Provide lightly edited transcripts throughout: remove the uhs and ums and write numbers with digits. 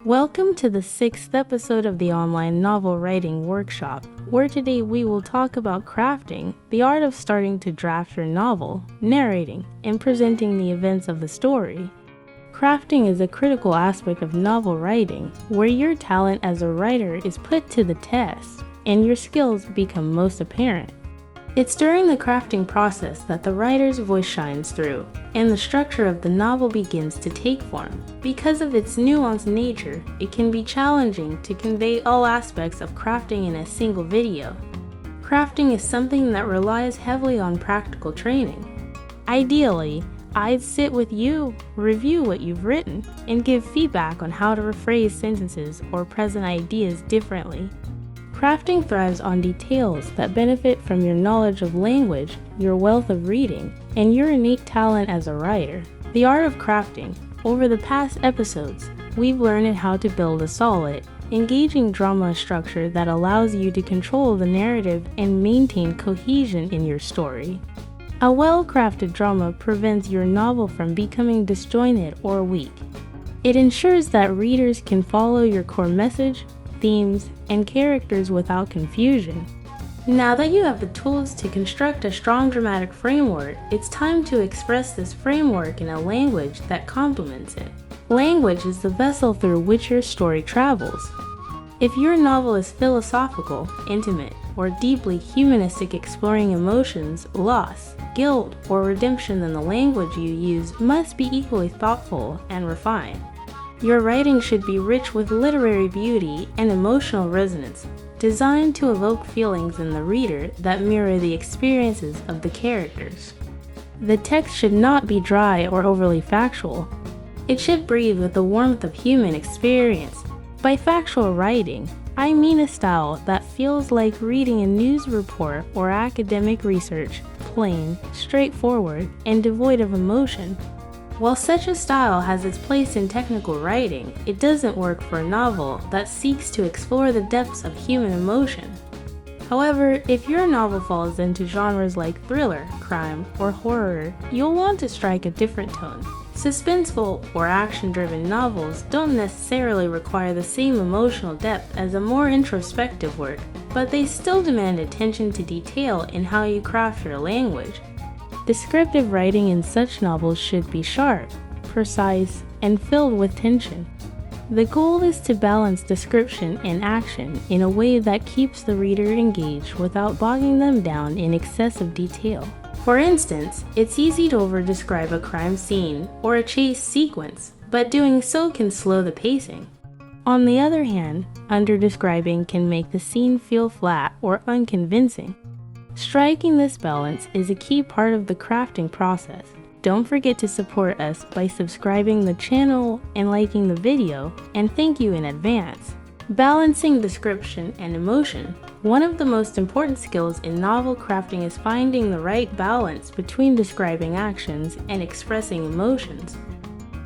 Welcome to the 6th episode of the online novel writing workshop, where today we will talk about crafting, the art of starting to draft your novel, narrating, and presenting the events of the story. Crafting is a critical aspect of novel writing, where your talent as a writer is put to the test, and your skills become most apparent. It's during the crafting process that the writer's voice shines through, and the structure of the novel begins to take form. Because of its nuanced nature, it can be challenging to convey all aspects of crafting in a single video. Crafting is something that relies heavily on practical training. Ideally, I'd sit with you, review what you've written, and give feedback on how to rephrase sentences or present ideas differently. Crafting thrives on details that benefit from your knowledge of language, your wealth of reading, and your innate talent as a writer. The art of crafting. Over the past episodes, we've learned how to build a solid, engaging drama structure that allows you to control the narrative and maintain cohesion in your story. A well-crafted drama prevents your novel from becoming disjointed or weak. It ensures that readers can follow your core message, themes, and characters without confusion. Now that you have the tools to construct a strong dramatic framework, it's time to express this framework in a language that complements it. Language is the vessel through which your story travels. If your novel is philosophical, intimate, or deeply humanistic, exploring emotions, loss, guilt, or redemption, then the language you use must be equally thoughtful and refined. Your writing should be rich with literary beauty and emotional resonance, designed to evoke feelings in the reader that mirror the experiences of the characters. The text should not be dry or overly factual. It should breathe with the warmth of human experience. By factual writing, I mean a style that feels like reading a news report or academic research, plain, straightforward, and devoid of emotion. While such a style has its place in technical writing, it doesn't work for a novel that seeks to explore the depths of human emotion. However, if your novel falls into genres like thriller, crime, or horror, you'll want to strike a different tone. Suspenseful or action-driven novels don't necessarily require the same emotional depth as a more introspective work, but they still demand attention to detail in how you craft your language. Descriptive writing in such novels should be sharp, precise, and filled with tension. The goal is to balance description and action in a way that keeps the reader engaged without bogging them down in excessive detail. For instance, it's easy to over-describe a crime scene or a chase sequence, but doing so can slow the pacing. On the other hand, under-describing can make the scene feel flat or unconvincing. Striking this balance is a key part of the crafting process. Don't forget to support us by subscribing the channel and liking the video, and thank you in advance. Balancing description and emotion. One of the most important skills in novel crafting is finding the right balance between describing actions and expressing emotions.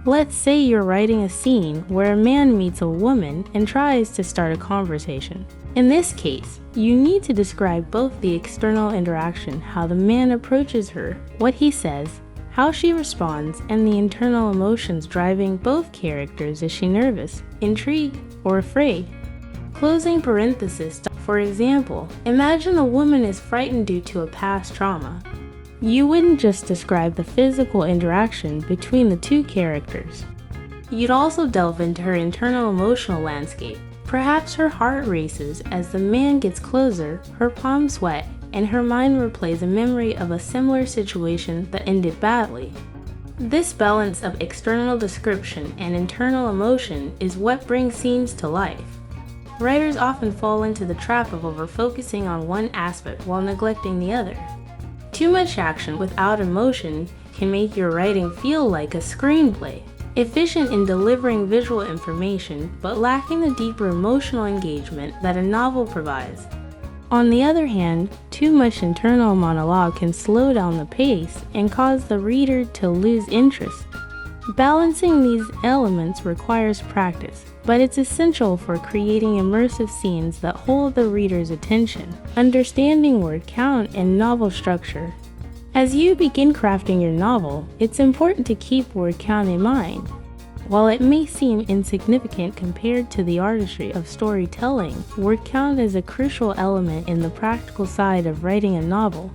Let's say you're writing a scene where a man meets a woman and tries to start a conversation. In this case, you need to describe both the external interaction, how the man approaches her, what he says, how she responds, and the internal emotions driving both characters. Is she nervous, intrigued, or afraid? Closing parenthesis. For example, imagine a woman is frightened due to a past trauma. You wouldn't just describe the physical interaction between the two characters. You'd also delve into her internal emotional landscape. Perhaps her heart races as the man gets closer, her palms sweat, and her mind replays a memory of a similar situation that ended badly. This balance of external description and internal emotion is what brings scenes to life. Writers often fall into the trap of over-focusing on one aspect while neglecting the other. Too much action without emotion can make your writing feel like a screenplay, efficient in delivering visual information but lacking the deeper emotional engagement that a novel provides. On the other hand, too much internal monologue can slow down the pace and cause the reader to lose interest. Balancing these elements requires practice, but it's essential for creating immersive scenes that hold the reader's attention. Understanding word count and novel structure. As you begin crafting your novel, it's important to keep word count in mind. While it may seem insignificant compared to the artistry of storytelling, word count is a crucial element in the practical side of writing a novel.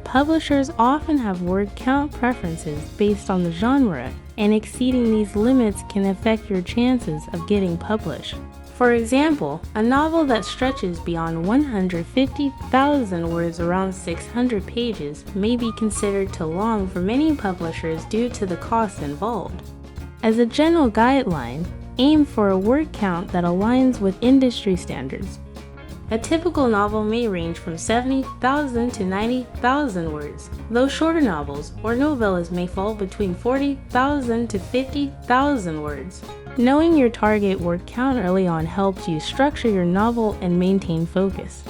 Publishers often have word count preferences based on the genre, and exceeding these limits can affect your chances of getting published. For example, a novel that stretches beyond 150,000 words, around 600 pages, may be considered too long for many publishers due to the costs involved. As a general guideline, aim for a word count that aligns with industry standards. A typical novel may range from 70,000 to 90,000 words, though shorter novels or novellas may fall between 40,000 to 50,000 words. Knowing your target word count early on helps you structure your novel and maintain focus.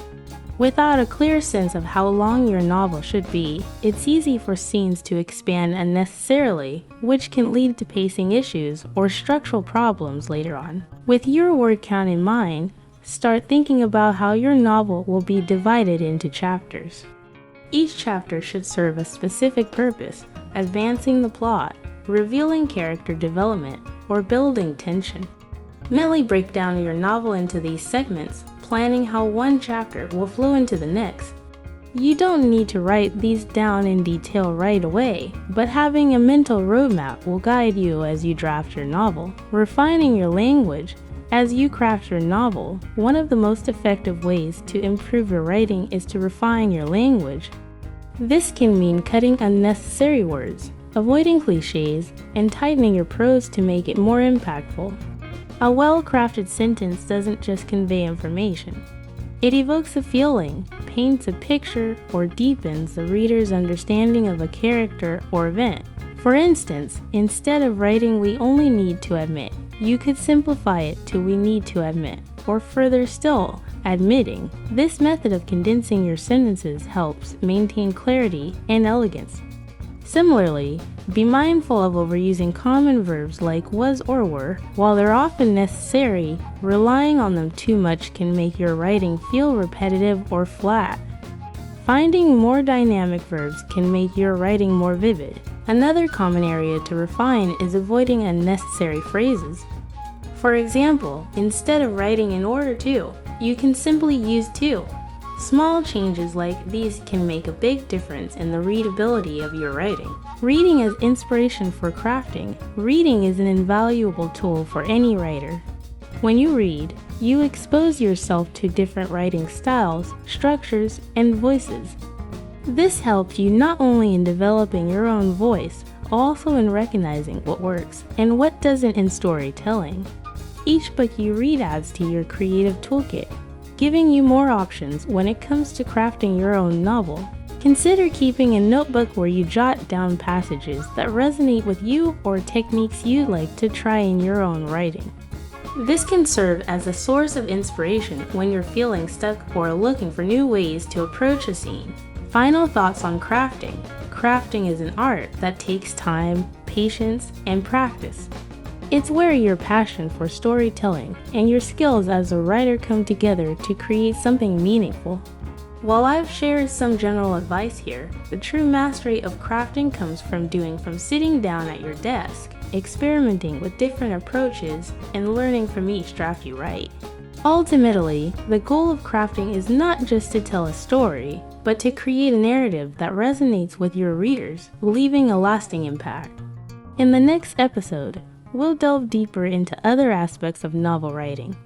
Without a clear sense of how long your novel should be, it's easy for scenes to expand unnecessarily, which can lead to pacing issues or structural problems later on. With your word count in mind, start thinking about how your novel will be divided into chapters. Each chapter should serve a specific purpose, advancing the plot, revealing character development, or building tension. Mentally break down your novel into these segments, planning how one chapter will flow into the next. You don't need to write these down in detail right away, but having a mental roadmap will guide you as you draft your novel. Refining your language. As you craft your novel, one of the most effective ways to improve your writing is to refine your language. This can mean cutting unnecessary words, avoiding cliches, and tightening your prose to make it more impactful. A well-crafted sentence doesn't just convey information. It evokes a feeling, paints a picture, or deepens the reader's understanding of a character or event. For instance, instead of writing "we only need to admit," you could simplify it to "we need to admit," or further still, admitting. This method of condensing your sentences helps maintain clarity and elegance. Similarly, be mindful of overusing common verbs like was or were. While they're often necessary, relying on them too much can make your writing feel repetitive or flat. Finding more dynamic verbs can make your writing more vivid. Another common area to refine is avoiding unnecessary phrases. For example, instead of writing "in order to," you can simply use "to." Small changes like these can make a big difference in the readability of your writing. Reading as inspiration for crafting. Reading is an invaluable tool for any writer. When you read, you expose yourself to different writing styles, structures, and voices. This helps you not only in developing your own voice, also in recognizing what works and what doesn't in storytelling. Each book you read adds to your creative toolkit, giving you more options when it comes to crafting your own novel. Consider keeping a notebook where you jot down passages that resonate with you or techniques you'd like to try in your own writing. This can serve as a source of inspiration when you're feeling stuck or looking for new ways to approach a scene. Final thoughts on crafting. Crafting is an art that takes time, patience, and practice. It's where your passion for storytelling and your skills as a writer come together to create something meaningful. While I've shared some general advice here, the true mastery of crafting comes from sitting down at your desk, experimenting with different approaches, and learning from each draft you write. Ultimately, the goal of crafting is not just to tell a story, but to create a narrative that resonates with your readers, leaving a lasting impact. In the next episode, we'll delve deeper into other aspects of novel writing.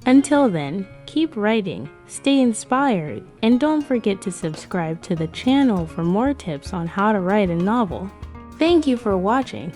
Until then, keep writing, stay inspired, and don't forget to subscribe to the channel for more tips on how to write a novel. Thank you for watching.